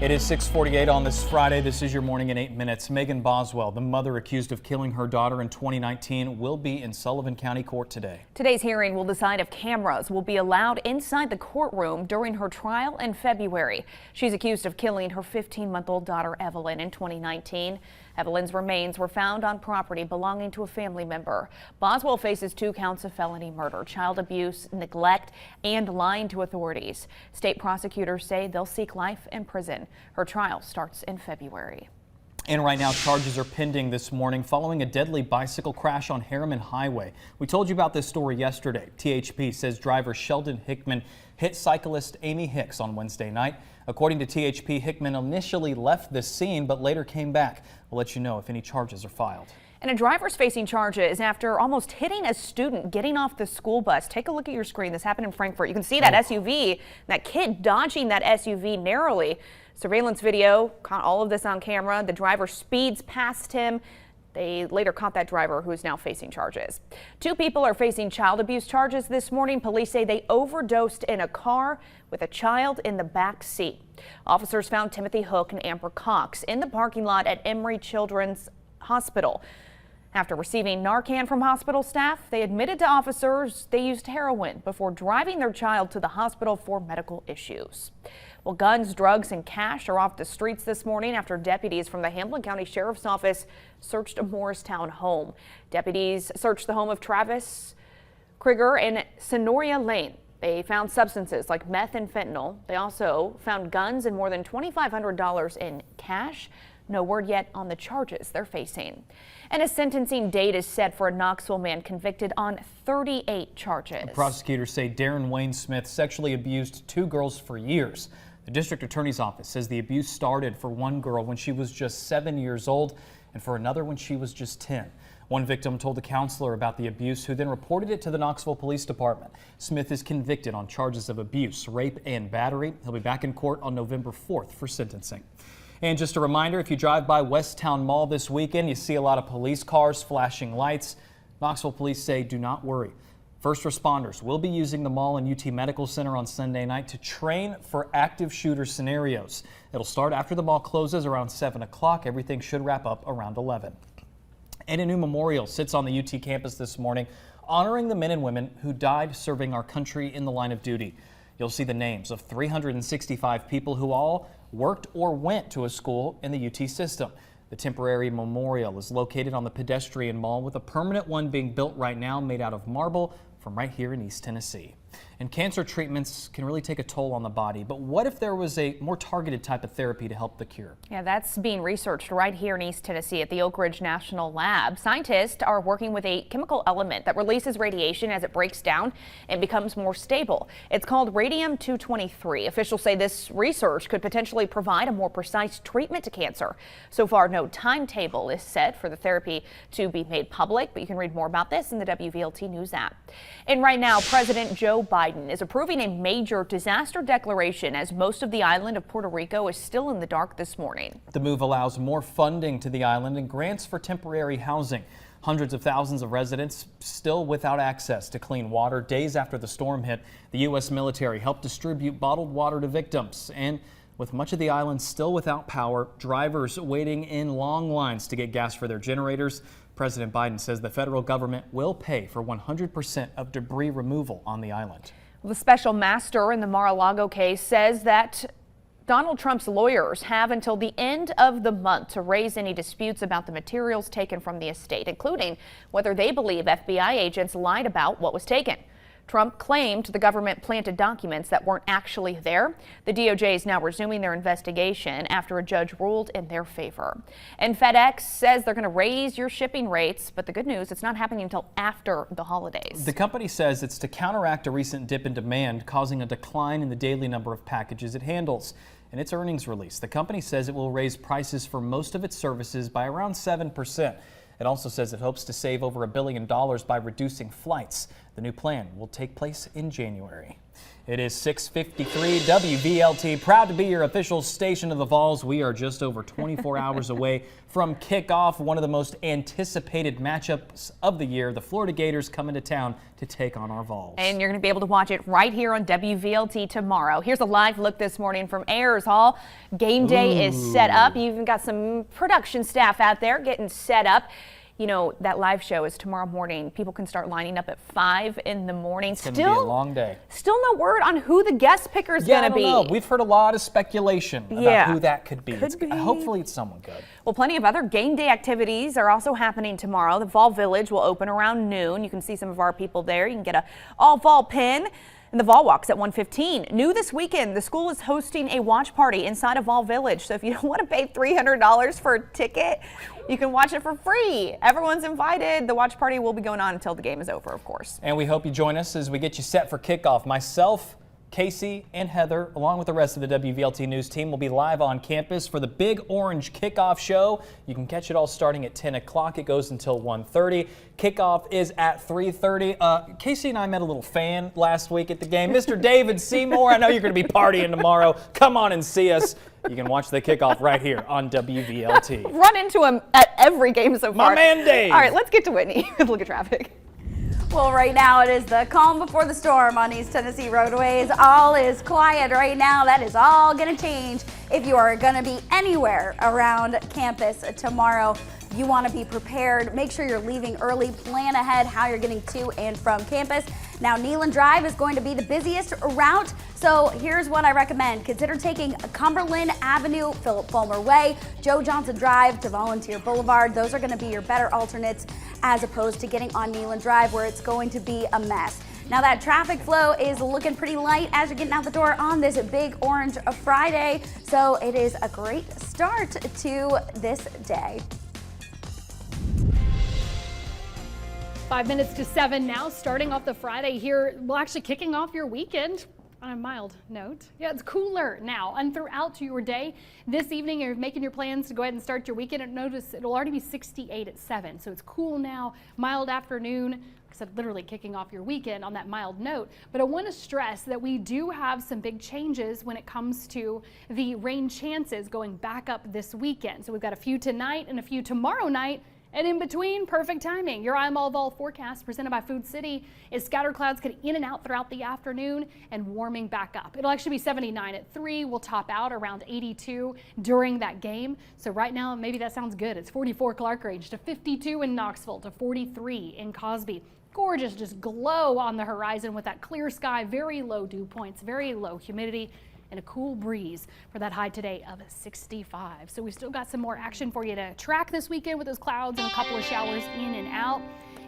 It is 6:48 on this Friday. This is your morning in 8 minutes. Megan Boswell, the mother accused of killing her daughter in 2019, will be in Sullivan County Court today. Today's hearing will decide if cameras will be allowed inside the courtroom during her trial in February. She's accused of killing her 15-month-old daughter Evelyn in 2019. Evelyn's remains were found on property belonging to a family member. Boswell faces 2 counts of felony murder, child abuse, neglect, and lying to authorities. State prosecutors say they'll seek life in prison. Her trial starts in February. And right now, charges are pending this morning following a deadly bicycle crash on Harriman Highway. We told you about this story yesterday. THP says driver Sheldon Hickman hit cyclist Amy Hicks on Wednesday night. According to THP, Hickman initially left the scene but later came back. We'll let you know if any charges are filed. And a driver's facing charges after almost hitting a student getting off the school bus. Take a look at your screen. This happened in Frankfort. You can see that SUV, that kid dodging that SUV narrowly. Surveillance video caught all of this on camera. The driver speeds past him. They later caught that driver, who is now facing charges. 2 people are facing child abuse charges this morning. Police say they overdosed in a car with a child in the back seat. Officers found Timothy Hook and Amber Cox in the parking lot at Emory Children's Hospital. After receiving Narcan from hospital staff, they admitted to officers they used heroin before driving their child to the hospital for medical issues. Well, guns, drugs, and cash are off the streets this morning after deputies from the Hamilton County Sheriff's Office searched a Morristown home. Deputies searched the home of Travis Krieger in Sonoria Lane. They found substances like meth and fentanyl. They also found guns and more than $2,500 in cash. No word yet on the charges they're facing. And a sentencing date is set for a Knoxville man convicted on 38 charges. Prosecutors say Darren Wayne Smith sexually abused 2 girls for years. The district attorney's office says the abuse started for one girl when she was just 7 years old and for another when she was just 10. One victim told a counselor about the abuse, who then reported it to the Knoxville Police Department. Smith is convicted on charges of abuse, rape, and battery. He'll be back in court on November 4th for sentencing. And just a reminder, if you drive by Westtown Mall this weekend, you see a lot of police cars, flashing lights. Knoxville police say do not worry. First responders will be using the mall and UT Medical Center on Sunday night to train for active shooter scenarios. It'll start after the mall closes around 7 o'clock. Everything should wrap up around 11. And a new memorial sits on the UT campus this morning, honoring the men and women who died serving our country in the line of duty. You'll see the names of 365 people who all worked or went to a school in the UT system. The temporary memorial is located on the pedestrian mall, with a permanent one being built right now made out of marble from right here in East Tennessee. And cancer treatments can really take a toll on the body, but what if there was a more targeted type of therapy to help the cure? Yeah, that's being researched right here in East Tennessee at the Oak Ridge National Lab. Scientists are working with a chemical element that releases radiation as it breaks down and becomes more stable. It's called radium-223. Officials say this research could potentially provide a more precise treatment to cancer. So far, no timetable is set for the therapy to be made public, but you can read more about this in the WVLT News app. And right now, President Joe Biden is approving a major disaster declaration as most of the island of Puerto Rico is still in the dark this morning. The move allows more funding to the island and grants for temporary housing. Hundreds of thousands of residents still without access to clean water days after the storm hit. The U.S. military helped distribute bottled water to victims. And with much of the island still without power, drivers waiting in long lines to get gas for their generators, President Biden says the federal government will pay for 100% of debris removal on the island. The special master in the Mar-a-Lago case says that Donald Trump's lawyers have until the end of the month to raise any disputes about the materials taken from the estate, including whether they believe FBI agents lied about what was taken. Trump claimed the government planted documents that weren't actually there. The DOJ is now resuming their investigation after a judge ruled in their favor. And FedEx says they're going to raise your shipping rates, but the good news, it's not happening until after the holidays. The company says it's to counteract a recent dip in demand, causing a decline in the daily number of packages it handles. In its earnings release, the company says it will raise prices for most of its services by around 7%. It also says it hopes to save over $1 billion by reducing flights. The new plan will take place in January. It is 6:53 WVLT, proud to be your official station of the Vols. We are just over 24 hours away from kickoff, one of the most anticipated matchups of the year. The Florida Gators coming to town to take on our Vols. And you're going to be able to watch it right here on WVLT tomorrow. Here's a live look this morning from Ayers Hall. Game day is set up. You've even got some production staff out there getting set up. You know, that live show is tomorrow morning. People can start lining up at 5 in the morning. It's going to be a long day. Still no word on who the guest picker is going to be. Know. We've heard a lot of speculation about who that could be. Hopefully it's someone good. Well, plenty of other game day activities are also happening tomorrow. The Vol Village will open around noon. You can see some of our people there. You can get a all-Vol pin. And the Vol Walk's at 1:15. New this weekend, the school is hosting a watch party inside of Vol Village. So if you don't want to pay $300 for a ticket, you can watch it for free. Everyone's invited. The watch party will be going on until the game is over, of course. And we hope you join us as we get you set for kickoff. Myself, Casey, and Heather, along with the rest of the WVLT News team, will be live on campus for the Big Orange Kickoff Show. You can catch it all starting at 10 o'clock. It goes until 1:30. Kickoff is at 3:30. Casey and I met a little fan last week at the game. Mr. David Seymour, I know you're going to be partying tomorrow. Come on and see us. You can watch the kickoff right here on WVLT. Run into him at every game so far. My man Dave. All right, let's get to Whitney with a look at traffic. Well, right now it is the calm before the storm on East Tennessee roadways. All is quiet right now. That is all going to change if you are going to be anywhere around campus tomorrow. You want to be prepared. Make sure you're leaving early. Plan ahead how you're getting to and from campus. Now, Neyland Drive is going to be the busiest route, so here's what I recommend. Consider taking Cumberland Avenue, Philip Fulmer Way, Joe Johnson Drive to Volunteer Boulevard. Those are going to be your better alternates as opposed to getting on Neyland Drive where it's going to be a mess. Now that traffic flow is looking pretty light as you're getting out the door on this Big Orange Friday, so it is a great start to this day. 5 minutes to 7 now, starting off the Friday here. Well, actually kicking off your weekend on a mild note. Yeah, it's cooler now and throughout your day. This evening, you're making your plans to go ahead and start your weekend. And notice it'll already be 68 at 7. So it's cool now, mild afternoon. Like I said, literally kicking off your weekend on that mild note. But I want to stress that we do have some big changes when it comes to the rain chances going back up this weekend. So we've got a few tonight and a few tomorrow night. And in between, perfect timing. Your I'm All Vol forecast presented by Food City is scattered clouds getting in and out throughout the afternoon and warming back up. It'll actually be 79 at 3. We'll top out around 82 during that game. So right now, maybe that sounds good. It's 44 Clark Range to 52 in Knoxville to 43 in Cosby. Gorgeous, just glow on the horizon with that clear sky, very low dew points, very low humidity, and a cool breeze for that high today of 65. So we still got some more action for you to track this weekend with those clouds and a couple of showers in and out.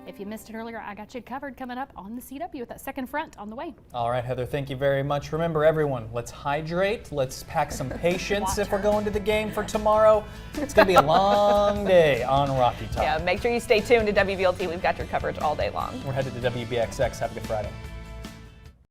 If you missed it earlier, I got you covered coming up on the CW with that second front on the way. All right, Heather, thank you very much. Remember, everyone, let's hydrate. Let's pack some patience if we're going to the game for tomorrow. It's going to be a long day on Rocky Top. Yeah, make sure you stay tuned to WVLT. We've got your coverage all day long. We're headed to WBXX. Have a good Friday.